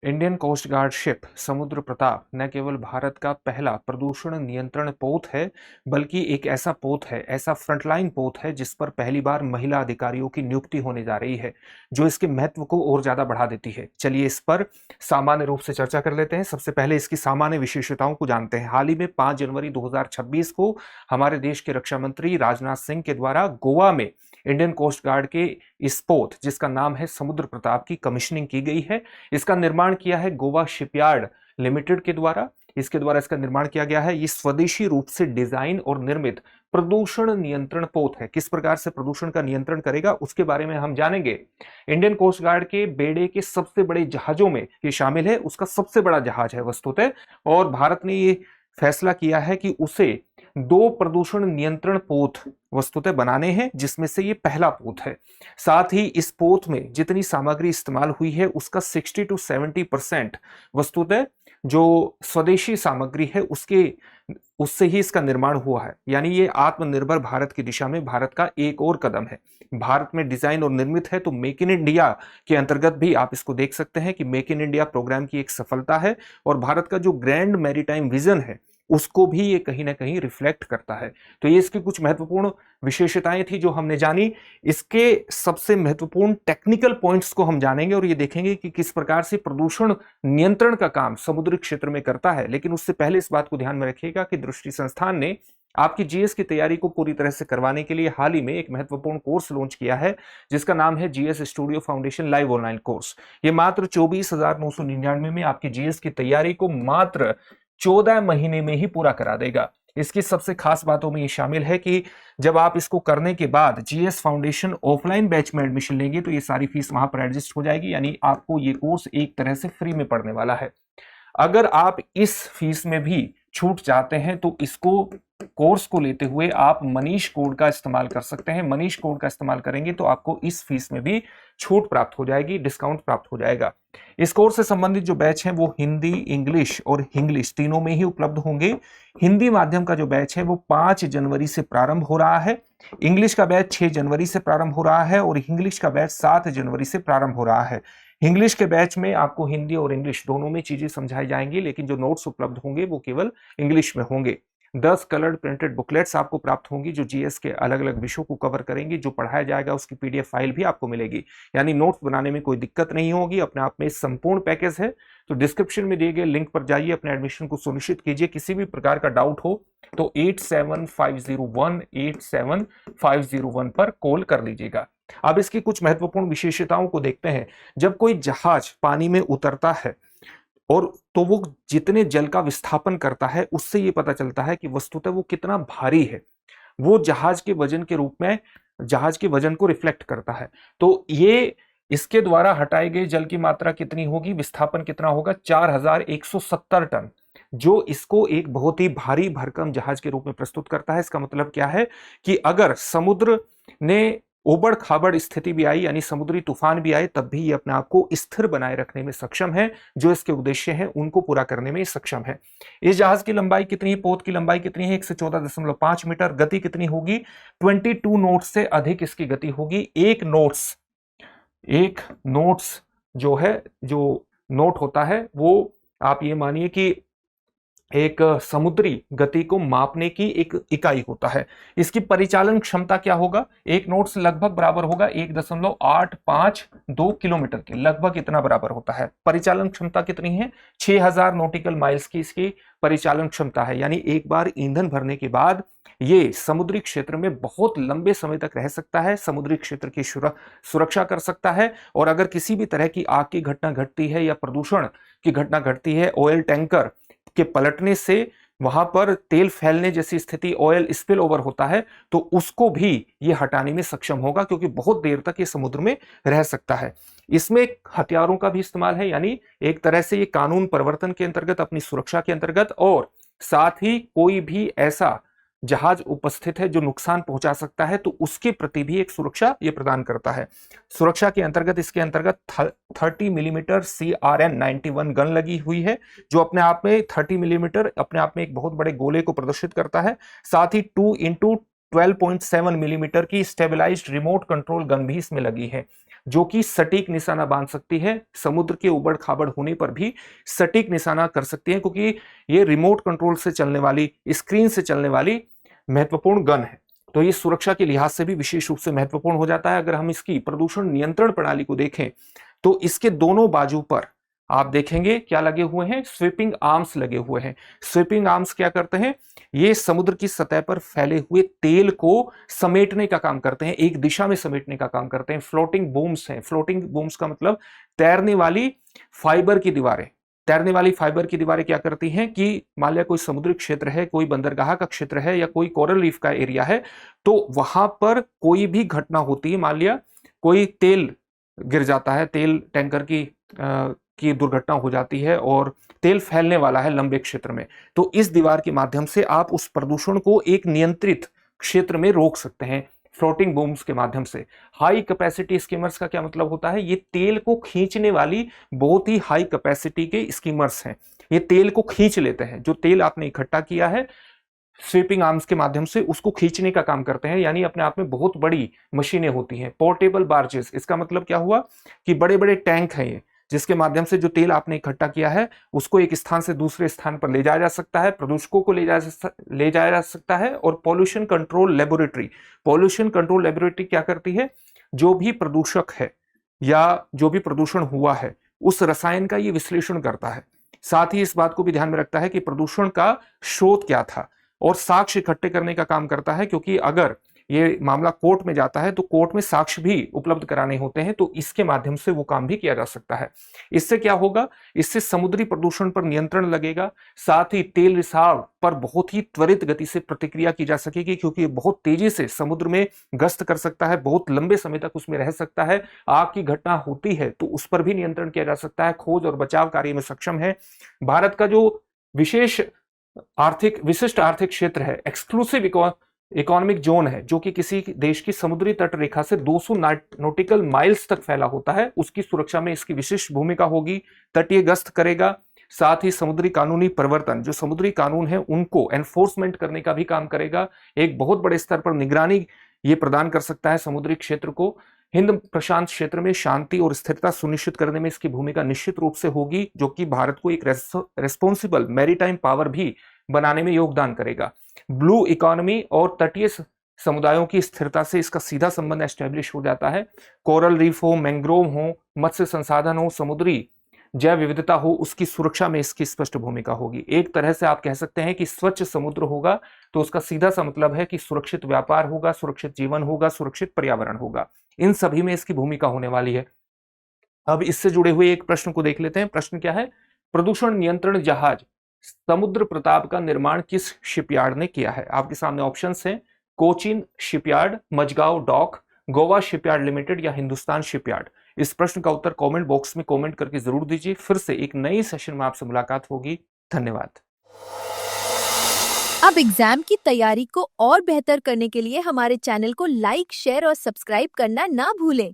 Indian coast guard ship समुद्र प्रताप न केवल भारत का पहला प्रदूषण नियंत्रण पोत है, बल्कि एक ऐसा पोत है, ऐसा फ्रंटलाइन पोत है जिस पर पहली बार महिला अधिकारियों की नियुक्ति होने जा रही है, जो इसके महत्व को और ज्यादा बढ़ा देती है। चलिए इस पर सामान्य रूप से चर्चा कर लेते हैं। सबसे पहले इसकी सामान्य विशेषताओं को जानते हैं। हाल ही में 5 जनवरी 2026 को हमारे देश के रक्षा मंत्री राजनाथ सिंह के द्वारा गोवा में इंडियन कोस्ट गार्ड के इस पोत, जिसका नाम है समुद्र प्रताप, की कमीशनिंग की गई है। इसका निर्माण किया है गोवा शिपयार्ड लिमिटेड के द्वारा। इसके द्वारा इसका निर्माण किया गया है। ये स्वदेशी रूप से डिजाइन और निर्मित प्रदूषण नियंत्रण पोत है। किस प्रकार से प्रदूषण का नियंत्रण करेगा उसके बारे में हम जानेंगे। इंडियन कोस्ट गार्ड के बेड़े के सबसे बड़े जहाजों में ये शामिल है, उसका सबसे बड़ा जहाज है वस्तुतः। और भारत ने ये फैसला किया है कि उसे 2 प्रदूषण नियंत्रण पोत वस्तुतः बनाने हैं, जिसमें से ये पहला पोत है। साथ ही इस पोत में जितनी सामग्री इस्तेमाल हुई है उसका 60 to 70% वस्तुतः जो स्वदेशी सामग्री है उससे ही इसका निर्माण हुआ है। यानी ये आत्मनिर्भर भारत की दिशा में भारत का एक और कदम है। भारत में डिजाइन और निर्मित है, तो मेक इन इंडिया के अंतर्गत भी आप इसको देख सकते हैं कि मेक इन इंडिया प्रोग्राम की एक सफलता है और भारत का जो ग्रैंड मैरीटाइम विजन है उसको भी ये कहीं ना कहीं रिफ्लेक्ट करता है। तो ये इसकी कुछ महत्वपूर्ण विशेषताएं थी जो हमने जानी। इसके सबसे महत्वपूर्ण टेक्निकल पॉइंट्स को हम जानेंगे और ये देखेंगे कि किस प्रकार से प्रदूषण नियंत्रण का काम समुद्री क्षेत्र में करता है। लेकिन उससे पहले इस बात को ध्यान में रखिएगा कि दृष्टि संस्थान ने आपकी जीएस की तैयारी को पूरी तरह से करवाने के लिए हाल ही में एक महत्वपूर्ण कोर्स लॉन्च किया है, जिसका नाम है GS studio foundation live online course. ये मात्र 24,999 में आपकी जीएस की तैयारी को मात्र 14 महीने में ही पूरा करा देगा। इसकी सबसे खास बातों में ये शामिल है कि जब आप इसको करने के बाद जीएस फाउंडेशन ऑफलाइन बैच में एडमिशन लेंगे तो ये सारी फीस वहां पर एडजस्ट हो जाएगी। यानी आपको ये कोर्स एक तरह से फ्री में पढ़ने वाला है। अगर आप इस फीस में भी छूट चाहते हैं तो इसको कोर्स को लेते हुए आप मनीष कोड का इस्तेमाल कर सकते हैं। मनीष कोड का इस्तेमाल करेंगे तो आपको इस फीस में भी छूट प्राप्त हो जाएगी, डिस्काउंट प्राप्त हो जाएगा। इस कोर्स से संबंधित जो बैच हैं वो हिंदी, इंग्लिश और इंग्लिश तीनों में ही उपलब्ध होंगे। हिंदी माध्यम का जो बैच है वो 5 जनवरी से प्रारंभ हो रहा है, इंग्लिश का बैच 6 जनवरी से प्रारंभ हो रहा है और इंग्लिश का बैच 7 जनवरी से प्रारंभ हो रहा है। इंग्लिश के बैच में आपको हिंदी और इंग्लिश दोनों में चीजें समझाई जाएंगी, लेकिन जो नोट्स उपलब्ध होंगे वो केवल इंग्लिश में होंगे। 10 कलर्ड प्रिंटेड बुकलेट्स आपको प्राप्त होंगी जो जीएस के अलग अलग विषयों को कवर करेंगी। जो पढ़ाया जाएगा उसकी पीडीएफ फाइल भी आपको मिलेगी। यानी नोट्स बनाने में कोई दिक्कत नहीं होगी। अपने आप में संपूर्ण पैकेज है। तो डिस्क्रिप्शन में दिए गए लिंक पर जाइए, अपने एडमिशन को सुनिश्चित कीजिए। किसी भी प्रकार का डाउट हो तो 8750187501 पर कॉल कर लीजिएगा। अब इसकी कुछ महत्वपूर्ण विशेषताओं को देखते हैं। जब कोई जहाज पानी में उतरता है और तो वो जितने जल का विस्थापन करता है उससे ये पता चलता है कि वस्तुतः वो कितना भारी है। वो जहाज के वजन के रूप में जहाज के वजन को रिफ्लेक्ट करता है। तो ये इसके द्वारा हटाए गए जल की मात्रा कितनी होगी, विस्थापन कितना होगा, 4170 टन, जो इसको एक बहुत ही भारी भरकम जहाज के रूप में प्रस्तुत करता है। इसका मतलब क्या है कि अगर समुद्र ने ओबड़ खाबड़ स्थिति भी आई, यानी समुद्री तूफान भी आए, तब भी ये अपने आप को स्थिर बनाए रखने में सक्षम है। जो इसके उद्देश्य हैं उनको पूरा करने में सक्षम है। इस जहाज की लंबाई कितनी है, पोत की लंबाई कितनी है, 114.5 मीटर। गति कितनी होगी, 22 नोट्स से अधिक इसकी गति होगी। एक नोट्स जो है, जो नोट होता है वो आप ये मानिए कि एक समुद्री गति को मापने की एक इकाई होता है। इसकी परिचालन क्षमता क्या होगा, एक नोट्स लगभग बराबर होगा 1.852 किलोमीटर के, लगभग इतना बराबर होता है। परिचालन क्षमता कितनी है, 6000 नॉटिकल माइल्स की इसकी परिचालन क्षमता है। यानी एक बार ईंधन भरने के बाद ये समुद्री क्षेत्र में बहुत लंबे समय तक रह सकता है, समुद्री क्षेत्र की सुरक्षा कर सकता है। और अगर किसी भी तरह की आग की घटना घटती है या प्रदूषण की घटना घटती है, ऑयल टैंकर के पलटने से वहां पर तेल फैलने जैसी स्थिति, ऑयल स्पिल ओवर होता है, तो उसको भी ये हटाने में सक्षम होगा, क्योंकि बहुत देर तक ये समुद्र में रह सकता है। इसमें हथियारों का भी इस्तेमाल है, यानी एक तरह से ये कानून प्रवर्तन के अंतर्गत, अपनी सुरक्षा के अंतर्गत, और साथ ही कोई भी ऐसा जहाज उपस्थित है जो नुकसान पहुंचा सकता है तो उसके प्रति भी एक सुरक्षा ये प्रदान करता है। सुरक्षा के अंतर्गत इसके अंतर्गत 30 मिलीमीटर CRN-91 गन लगी हुई है, जो अपने आप में 30 मिलीमीटर अपने आप में एक बहुत बड़े गोले को प्रदर्शित करता है। साथ ही 2 × 12.7 मिलीमीटर की स्टेबलाइज्ड रिमोट कंट्रोल गन भी इसमें लगी है। जो कि सटीक निशाना बांध सकती है, समुद्र के उबड़ खाबड़ होने पर भी सटीक निशाना कर सकती है, क्योंकि ये रिमोट कंट्रोल से चलने वाली, स्क्रीन से चलने वाली महत्वपूर्ण गन है। तो ये सुरक्षा के लिहाज से भी विशेष रूप से महत्वपूर्ण हो जाता है। अगर हम इसकी प्रदूषण नियंत्रण प्रणाली को देखें तो इसके दोनों बाजू पर आप देखेंगे क्या लगे हुए हैं, स्वीपिंग आर्म्स लगे हुए हैं। स्वीपिंग आर्म्स क्या करते हैं, ये समुद्र की सतह पर फैले हुए तेल को समेटने का काम करते हैं, एक दिशा में समेटने का काम करते हैं। फ्लोटिंग बूम्स हैं। फ्लोटिंग बूम्स का मतलब तैरने वाली फाइबर की दीवारें। तैरने वाली फाइबर की दीवारें क्या करती हैं कि मान लिया कोई समुद्री क्षेत्र है, कोई बंदरगाह का क्षेत्र है या कोई कोरल रीफ का एरिया है, तो वहां पर कोई भी घटना होती है, मान लिया कोई तेल गिर जाता है, तेल टैंकर की दुर्घटना हो जाती है और तेल फैलने वाला है लंबे क्षेत्र में, तो इस दीवार के माध्यम से आप उस प्रदूषण को एक नियंत्रित क्षेत्र में रोक सकते हैं, फ्लोटिंग बूम्स के माध्यम से। हाई कैपेसिटी स्कीमर्स का क्या मतलब होता है, ये तेल को खींचने वाली बहुत ही हाई कैपेसिटी के स्कीमर्स हैं। ये तेल को खींच लेते हैं, जो तेल आपने इकट्ठा किया है स्वीपिंग आर्म्स के माध्यम से उसको खींचने का काम करते हैं, यानी अपने आप में बहुत बड़ी मशीनें होती हैं। पोर्टेबल बार्जेस, इसका मतलब क्या हुआ कि बड़े बड़े टैंक हैं ये, जिसके माध्यम से जो तेल आपने इकट्ठा किया है उसको एक स्थान से दूसरे स्थान पर ले जाया जा सकता है, प्रदूषकों को ले जाया जा सकता है। और pollution control laboratory, pollution control laboratory क्या करती है, जो भी प्रदूषक है या जो भी प्रदूषण हुआ है उस रसायन का ये विश्लेषण करता है। साथ ही इस बात को भी ध्यान में रखता है कि प्रदूषण का स्रोत क्या था और साक्ष्य इकट्ठे करने का काम करता है, क्योंकि अगर ये मामला कोर्ट में जाता है तो कोर्ट में साक्ष्य भी उपलब्ध कराने होते हैं, तो इसके माध्यम से वो काम भी किया जा सकता है। इससे क्या होगा, इससे समुद्री प्रदूषण पर नियंत्रण लगेगा, साथ ही तेल रिसाव पर बहुत ही त्वरित गति से प्रतिक्रिया की जा सकेगी, क्योंकि ये बहुत तेजी से समुद्र में गश्त कर सकता है, बहुत लंबे समय तक उसमें रह सकता है। आग की घटना होती है तो उस पर भी नियंत्रण किया जा सकता है, खोज और बचाव कार्य में सक्षम है। भारत का जो विशिष्ट आर्थिक क्षेत्र है, एक्सक्लूसिव इकोनॉमिक जोन है, जो कि किसी देश की समुद्री तट रेखा से 200 नॉटिकल माइल्स तक फैला होता है, उसकी सुरक्षा में इसकी विशिष्ट भूमिका होगी। तटीय गश्त करेगा, साथ ही समुद्री कानूनी परिवर्तन, जो समुद्री कानून है उनको एनफोर्समेंट करने का भी काम करेगा। एक बहुत बड़े स्तर पर निगरानी ये प्रदान कर सकता है समुद्री क्षेत्र को। हिंद प्रशांत क्षेत्र में शांति और स्थिरता सुनिश्चित करने में इसकी भूमिका निश्चित रूप से होगी, जो कि भारत को एक रेस्पॉन्सिबल मैरीटाइम पावर भी बनाने में योगदान करेगा। ब्लू इकोनॉमी और तटीय समुदायों की स्थिरता से इसका सीधा संबंध एस्टेब्लिश हो जाता है। कोरल रीफ हो, मैंग्रोव हो, मत्स्य संसाधन हो, समुद्री जैव विविधता हो, उसकी सुरक्षा में इसकी स्पष्ट भूमिका होगी। एक तरह से आप कह सकते हैं कि स्वच्छ समुद्र होगा तो उसका सीधा सा मतलब है कि सुरक्षित व्यापार होगा, सुरक्षित जीवन होगा, सुरक्षित पर्यावरण होगा। इन सभी में इसकी भूमिका होने वाली है। अब इससे जुड़े हुए एक प्रश्न को देख लेते हैं। प्रश्न क्या है, प्रदूषण नियंत्रण जहाज समुद्र प्रताप का निर्माण किस शिपयार्ड ने किया है? आपके सामने ऑप्शंस हैं, Cochin shipyard, Mazagon dock, Goa shipyard limited या हिंदुस्तान शिपयार्ड। इस प्रश्न का उत्तर कमेंट बॉक्स में कमेंट करके जरूर दीजिए। फिर से एक नई सेशन में आपसे मुलाकात होगी। धन्यवाद। अब एग्जाम की तैयारी को और बेहतर करने के लिए हमारे चैनल को लाइक, शेयर और सब्सक्राइब करना ना भूलें।